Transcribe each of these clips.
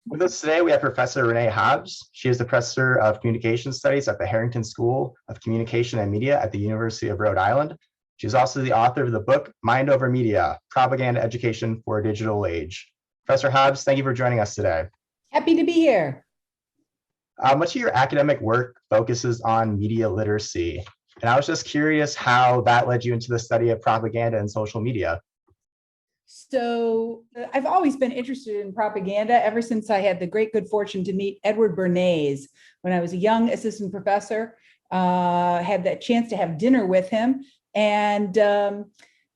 With us today, we have Professor Renee Hobbs. She is the Professor of Communication Studies at the Harrington School of Communication and Media at the University of Rhode Island. She's also the author of the book, Mind Over Media, Propaganda Education for a Digital Age. Professor Hobbs, thank you for joining us today. Happy to be here. Much of your academic work focuses on media literacy, and I was just curious how that led you into the study of propaganda and social media. So I've always been interested in propaganda ever since I had the great good fortune to meet Edward Bernays when I was a young assistant professor. Had that chance to have dinner with him, and the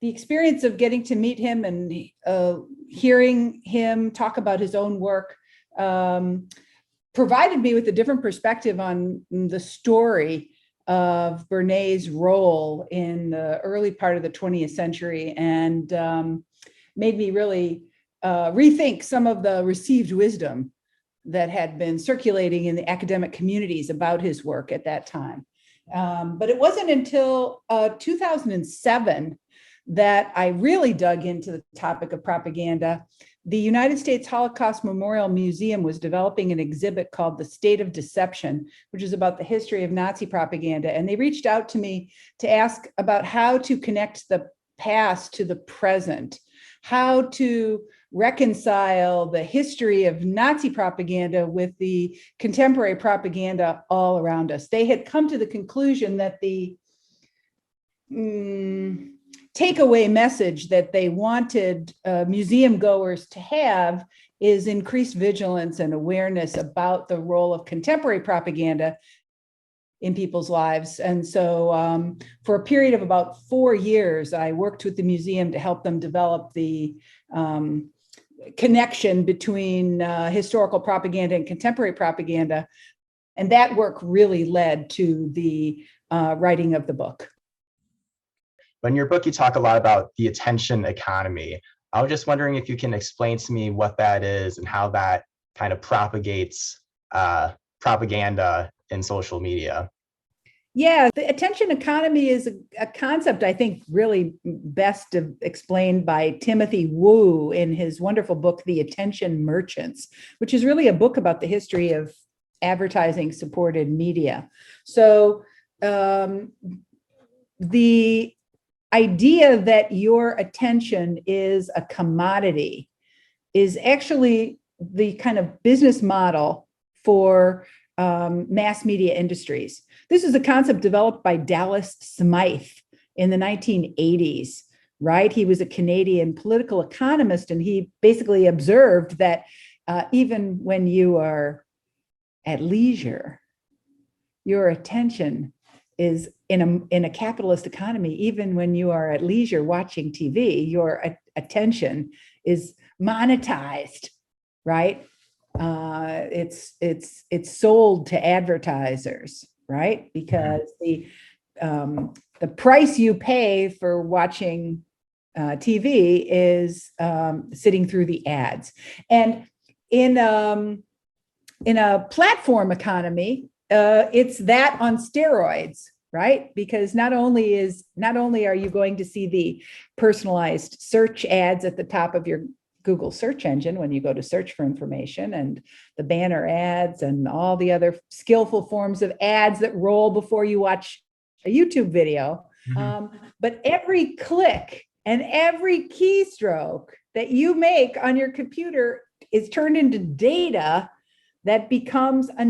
experience of getting to meet him and hearing him talk about his own work provided me with a different perspective on the story of Bernays' role in the early part of the 20th century, and made me really rethink some of the received wisdom that had been circulating in the academic communities about his work at that time. But it wasn't until 2007 that I really dug into the topic of propaganda. The United States Holocaust Memorial Museum was developing an exhibit called The State of Deception, which is about the history of Nazi propaganda. And they reached out to me to ask about how to connect the past to the present, how to reconcile the history of Nazi propaganda with the contemporary propaganda all around us. They had come to the conclusion that the takeaway message that they wanted museum goers to have is increased vigilance and awareness about the role of contemporary propaganda in people's lives. And so for a period of about 4 years, I worked with the museum to help them develop the connection between historical propaganda and contemporary propaganda. And that work really led to the writing of the book. But in your book, you talk a lot about the attention economy. I was just wondering if you can explain to me what that is and how that kind of propagates propaganda in social media. Yeah, the attention economy is a concept I think really best explained by Timothy Wu in his wonderful book, The Attention Merchants, which is really a book about the history of advertising supported media. So the idea that your attention is a commodity is actually the kind of business model for mass media industries. This is a concept developed by Dallas Smythe in the 1980s, right? He was a Canadian political economist, and he basically observed that even when you are at leisure, your attention is in a capitalist economy. Even when you are at leisure watching TV, your attention is monetized, right? It's sold to advertisers, right? Because the price you pay for watching TV is sitting through the ads. And in a platform economy, it's that on steroids, right? Because not only are you going to see the personalized search ads at the top of your Google search engine when you go to search for information, and the banner ads and all the other skillful forms of ads that roll before you watch a YouTube video. But every click and every keystroke that you make on your computer is turned into data that becomes a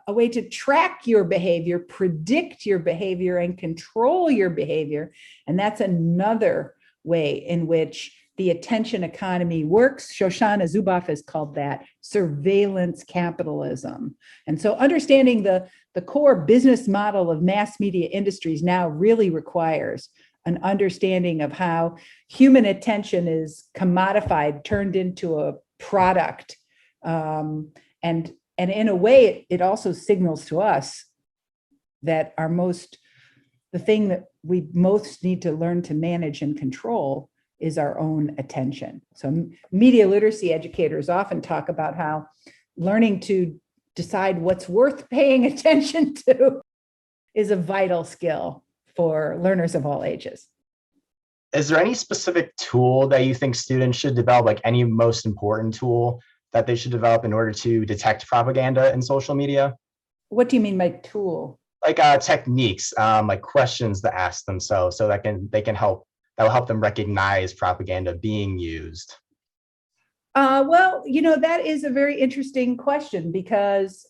way to track your behavior, predict your behavior, and control your behavior. And that's another way in which the attention economy works. Shoshana Zuboff has called that surveillance capitalism. And so understanding the core business model of mass media industries now really requires an understanding of how human attention is commodified, turned into a product. And in a way, it also signals to us that the thing that we most need to learn to manage and control is our own attention. So media literacy educators often talk about how learning to decide what's worth paying attention to is a vital skill for learners of all ages. Is there any specific tool that you think students should develop, like any most important tool that they should develop in order to detect propaganda in social media? What do you mean by tool? Like techniques, like questions to ask themselves, so that will help them recognize propaganda being used. Well, that is a very interesting question because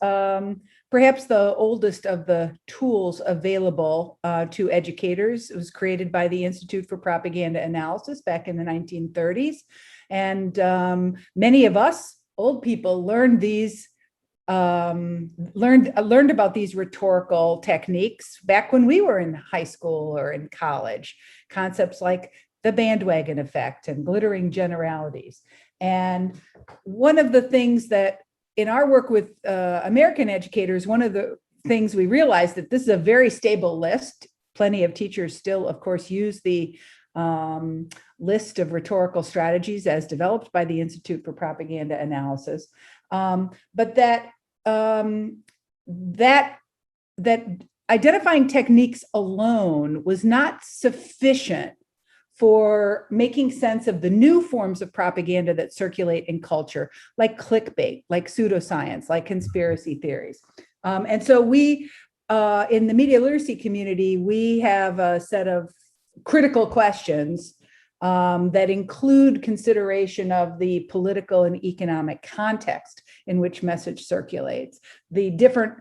perhaps the oldest of the tools available to educators was created by the Institute for Propaganda Analysis back in the 1930s. And many of us old people learned about these rhetorical techniques back when we were in high school or in college, concepts like the bandwagon effect and glittering generalities. And one of the things that in our work with American educators, one of the things we realized that this is a very stable list. Plenty of teachers still, of course, use the list of rhetorical strategies as developed by the Institute for Propaganda Analysis. But that identifying techniques alone was not sufficient for making sense of the new forms of propaganda that circulate in culture, like clickbait, like pseudoscience, like conspiracy theories. And so we, in the media literacy community, we have a set of critical questions that include consideration of the political and economic context in which message circulates, the different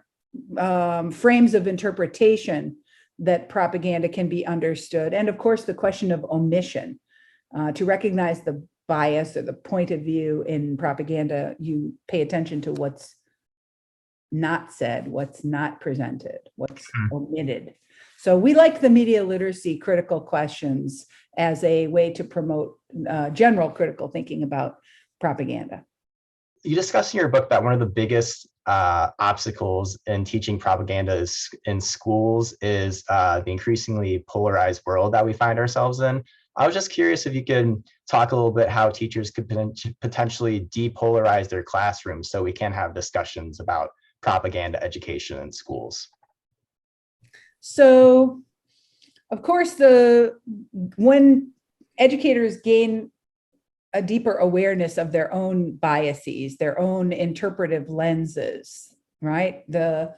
frames of interpretation that propaganda can be understood, and of course the question of omission. To recognize the bias or the point of view in propaganda, you pay attention to what's not said, what's not presented, what's omitted. So we like the media literacy critical questions as a way to promote general critical thinking about propaganda. You discuss in your book that one of the biggest obstacles in teaching propaganda in schools is the increasingly polarized world that we find ourselves in. I was just curious if you could talk a little bit how teachers could potentially depolarize their classrooms so we can have discussions about propaganda education in schools. So, of course, when educators gain a deeper awareness of their own biases, their own interpretive lenses, right? The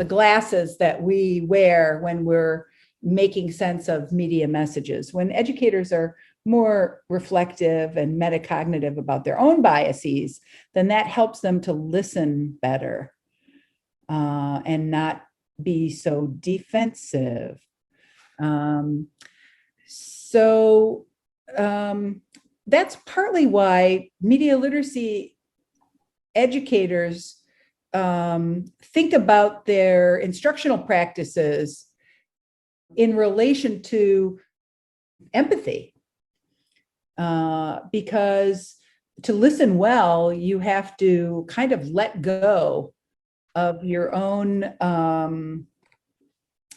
glasses that we wear when we're making sense of media messages. When educators are more reflective and metacognitive about their own biases, then that helps them to listen better and not be so defensive. That's partly why media literacy educators think about their instructional practices in relation to empathy. Because to listen well, you have to kind of let go of your own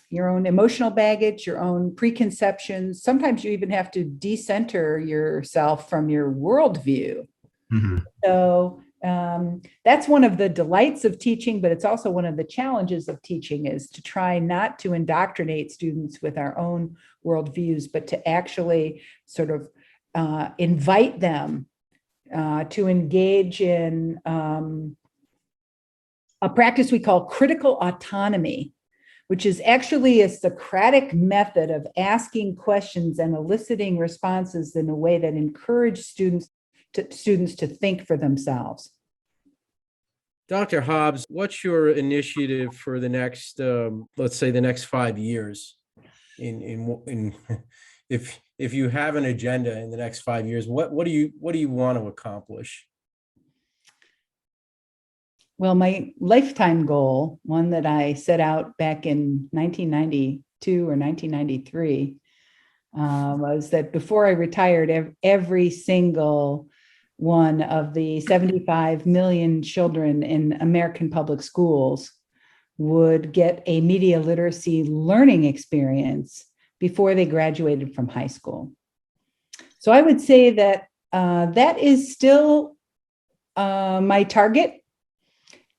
emotional baggage, your own preconceptions. Sometimes you even have to decenter yourself from your worldview. Mm-hmm. So that's one of the delights of teaching, but it's also one of the challenges of teaching, is to try not to indoctrinate students with our own worldviews, but to actually sort of invite them to engage in a practice we call critical autonomy, which is actually a Socratic method of asking questions and eliciting responses in a way that encourage students to think for themselves. Dr. Hobbs, what's your initiative for the next, let's say, the next 5 years? If you have an agenda in the next 5 years, what do you want to accomplish? Well, my lifetime goal, one that I set out back in 1992 or 1993, was that before I retired, every single one of the 75 million children in American public schools would get a media literacy learning experience before they graduated from high school. So I would say that that is still my target.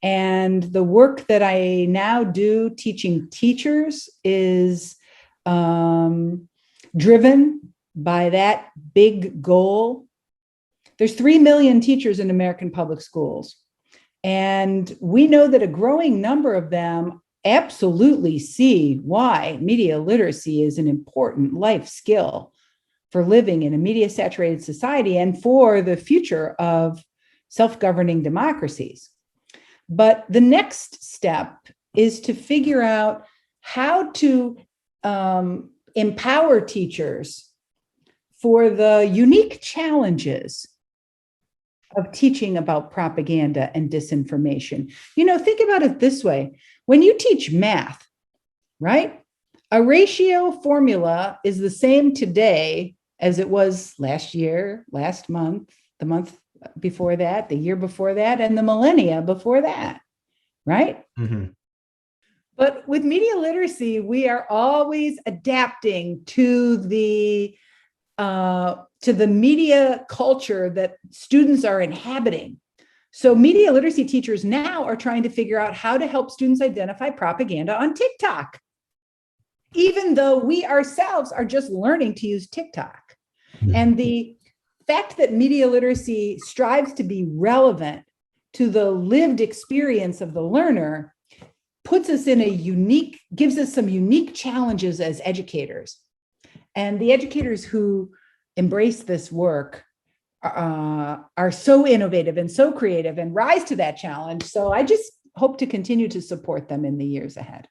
And the work that I now do teaching teachers is driven by that big goal. There's 3 million teachers in American public schools. And we know that a growing number of them absolutely see why media literacy is an important life skill for living in a media-saturated society and for the future of self-governing democracies. But the next step is to figure out how to empower teachers for the unique challenges of teaching about propaganda and disinformation. Think about it this way. When you teach math, right? A ratio formula is the same today as it was last year, last month, the month before that, the year before that, and the millennia before that, right? Mm-hmm. But with media literacy, we are always adapting to the media culture that students are inhabiting. So media literacy teachers now are trying to figure out how to help students identify propaganda on TikTok, even though we ourselves are just learning to use TikTok. And the fact that media literacy strives to be relevant to the lived experience of the learner puts us gives us some unique challenges as educators. And the educators who embrace this work are so innovative and so creative and rise to that challenge. So I just hope to continue to support them in the years ahead.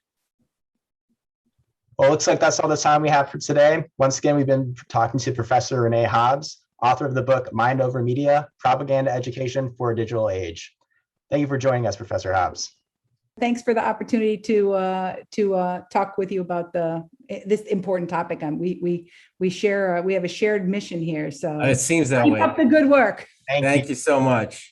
Well, it looks like that's all the time we have for today. Once again, we've been talking to Professor Renee Hobbs, author of the book Mind Over Media, Propaganda Education for a Digital Age. Thank you for joining us, Professor Hobbs. Thanks for the opportunity to talk with you about this important topic. We have a shared mission here. So It seems that keep way. up the good work. Thank you so much.